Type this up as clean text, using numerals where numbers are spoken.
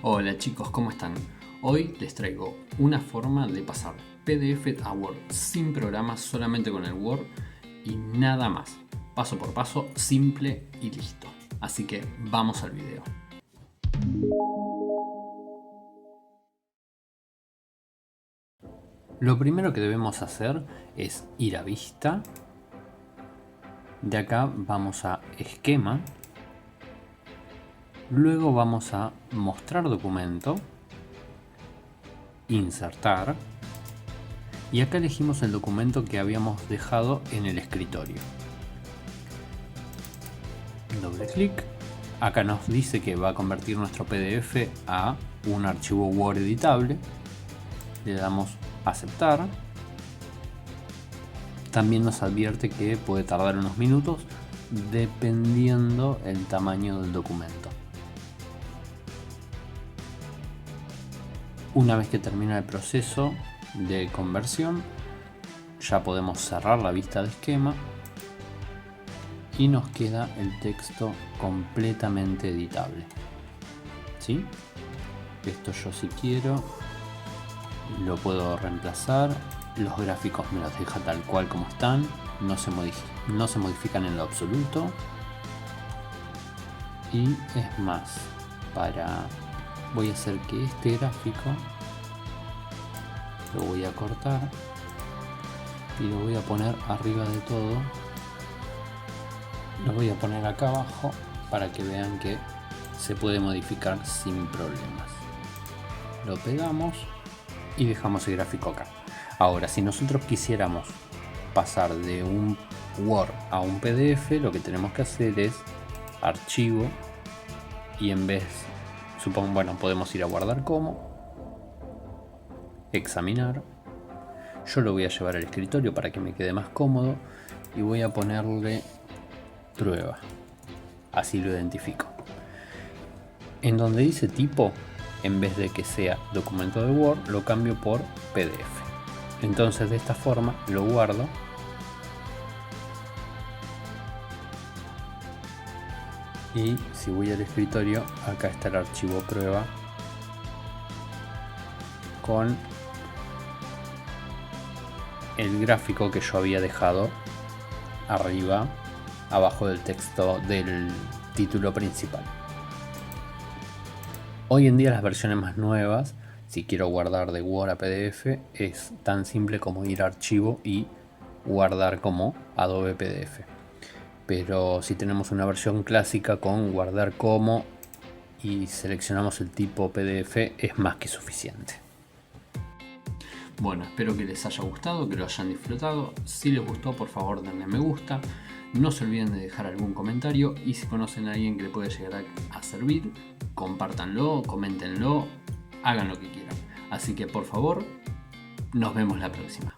Hola chicos, ¿cómo están? Hoy les traigo una forma de pasar PDF a Word sin programas, solamente con el Word y nada más. Paso por paso, simple y listo. Así que vamos al video. Lo primero que debemos hacer es ir a Vista. De acá vamos a Esquema. Luego vamos a Mostrar documento. Insertar. Y acá elegimos el documento que habíamos dejado en el escritorio. Doble clic. Acá nos dice que va a convertir nuestro PDF a un archivo Word editable. Le damos a aceptar. También nos advierte que puede tardar unos minutos dependiendo el tamaño del documento. Una vez que termina el proceso de conversión, ya podemos cerrar la vista de esquema y nos queda el texto completamente editable. ¿Sí? Esto yo si quiero lo puedo reemplazar. Los gráficos me los deja tal cual como están, no se modifican en lo absoluto. Y es más, voy a hacer que este gráfico lo voy a cortar y lo voy a poner arriba de todo. Lo voy a poner acá abajo para que vean que se puede modificar sin problemas. Lo pegamos y dejamos el gráfico acá. Ahora, si nosotros quisiéramos pasar de un Word a un PDF, lo que tenemos que hacer es archivo y en vez, podemos ir a guardar como, examinar. Yo lo voy a llevar al escritorio para que me quede más cómodo y voy a ponerle prueba, así lo identifico. En donde dice tipo, en vez de que sea documento de Word, lo cambio por PDF. Entonces de esta forma lo guardo y si voy al escritorio, acá está el archivo prueba con el gráfico que yo había dejado arriba, abajo del texto del título principal. Hoy en día las versiones más nuevas, si quiero guardar de Word a PDF, es tan simple como ir a archivo y guardar como Adobe PDF. Pero si tenemos una versión clásica con guardar como y seleccionamos el tipo PDF, es más que suficiente. Bueno, espero que les haya gustado, que lo hayan disfrutado. Si les gustó, por favor denle me gusta. No se olviden de dejar algún comentario y si conocen a alguien que le puede llegar a servir, compártanlo, coméntenlo, hagan lo que quieran. Así que por favor, nos vemos la próxima.